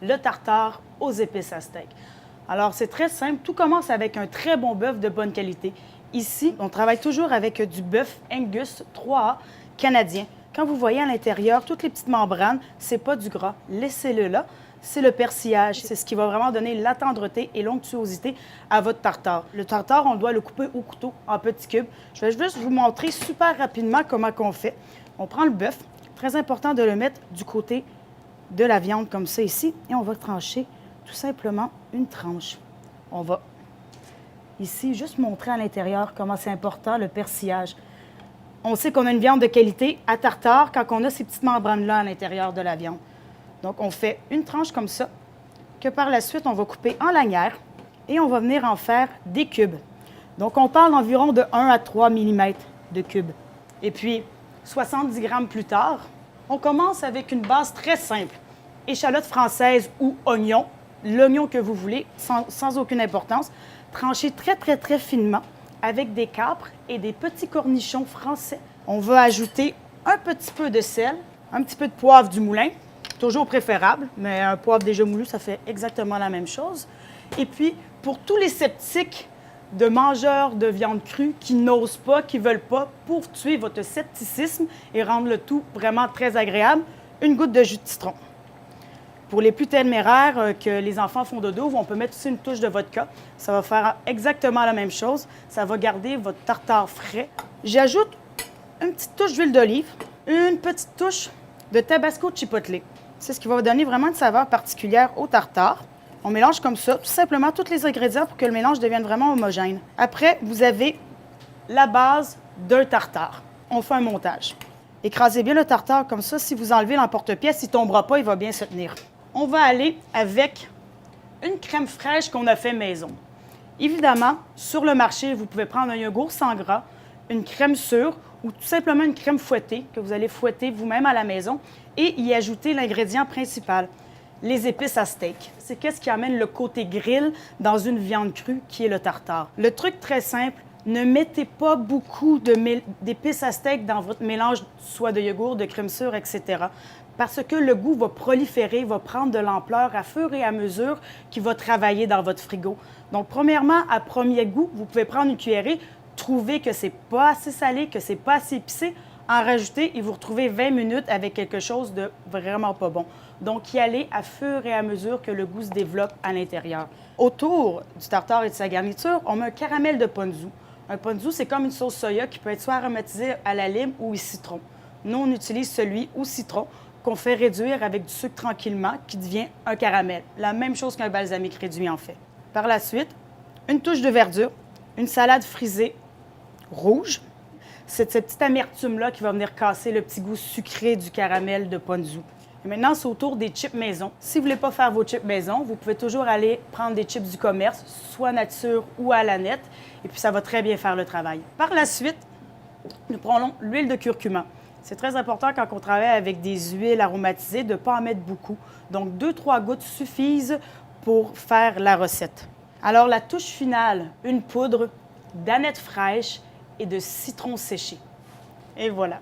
le tartare aux épices à steak. Alors, c'est très simple. Tout commence avec un très bon bœuf de bonne qualité. Ici, on travaille toujours avec du bœuf Angus 3A canadien. Quand vous voyez à l'intérieur toutes les petites membranes, c'est pas du gras. Laissez-le là. C'est le persillage. C'est ce qui va vraiment donner la tendreté et l'onctuosité à votre tartare. Le tartare, on doit le couper au couteau en petits cubes. Je vais juste vous montrer super rapidement comment on fait. On prend le bœuf. Très important de le mettre du côté de la viande comme ça ici. Et on va trancher tout simplement une tranche. On va ici juste montrer à l'intérieur comment c'est important le persillage. On sait qu'on a une viande de qualité à tartare quand on a ces petites membranes-là à l'intérieur de la viande. Donc, on fait une tranche comme ça, que par la suite, on va couper en lanières et on va venir en faire des cubes. Donc, on parle d'environ de 1 à 3 mm de cubes. Et puis, 70 grammes plus tard, on commence avec une base très simple. Échalote française ou oignon, l'oignon que vous voulez, sans aucune importance, tranché très, très, très finement avec des capres et des petits cornichons français. On va ajouter un petit peu de sel, un petit peu de poivre du moulin, toujours préférable, mais un poivre déjà moulu, ça fait exactement la même chose. Et puis, pour tous les sceptiques de mangeurs de viande crue qui n'osent pas, qui ne veulent pas, pour tuer votre scepticisme et rendre le tout vraiment très agréable, une goutte de jus de citron. Pour les plus téméraires que les enfants font dodo, on peut mettre aussi une touche de vodka. Ça va faire exactement la même chose. Ça va garder votre tartare frais. J'ajoute une petite touche d'huile d'olive, une petite touche de tabasco chipotle. C'est ce qui va donner vraiment une saveur particulière au tartare. On mélange comme ça, tout simplement, tous les ingrédients pour que le mélange devienne vraiment homogène. Après, vous avez la base d'un tartare. On fait un montage. Écrasez bien le tartare comme ça. Si vous enlevez l'emporte-pièce, il ne tombera pas, il va bien se tenir. On va aller avec une crème fraîche qu'on a fait maison. Évidemment, sur le marché, vous pouvez prendre un yogourt sans gras, une crème sûre ou tout simplement une crème fouettée que vous allez fouetter vous-même à la maison et y ajouter l'ingrédient principal, les épices à steak. C'est qu'est-ce qui amène le côté grill dans une viande crue qui est le tartare. Le truc très simple, ne mettez pas beaucoup d'épices à steak dans votre mélange, soit de yogourt, de crème sûre, etc. Parce que le goût va proliférer, va prendre de l'ampleur à fur et à mesure qu'il va travailler dans votre frigo. Donc, premièrement, à premier goût, vous pouvez prendre une cuillerée, trouver que c'est pas assez salé, que c'est pas assez épicé, en rajouter et vous retrouvez 20 minutes avec quelque chose de vraiment pas bon. Donc, y aller à fur et à mesure que le goût se développe à l'intérieur. Autour du tartare et de sa garniture, on met un caramel de ponzu. Un ponzu, c'est comme une sauce soya qui peut être soit aromatisée à la lime ou au citron. Nous, on utilise celui au citron qu'on fait réduire avec du sucre tranquillement qui devient un caramel. La même chose qu'un balsamique réduit, en fait. Par la suite, une touche de verdure, une salade frisée rouge. C'est cette petite amertume-là qui va venir casser le petit goût sucré du caramel de ponzu. Et maintenant, c'est au tour des chips maison. Si vous ne voulez pas faire vos chips maison, vous pouvez toujours aller prendre des chips du commerce, soit nature ou à la nette, et puis ça va très bien faire le travail. Par la suite, nous prenons l'huile de curcuma. C'est très important quand on travaille avec des huiles aromatisées de ne pas en mettre beaucoup. Donc, 2-3 gouttes suffisent pour faire la recette. Alors, la touche finale, une poudre d'aneth fraîche et de citron séché. Et voilà.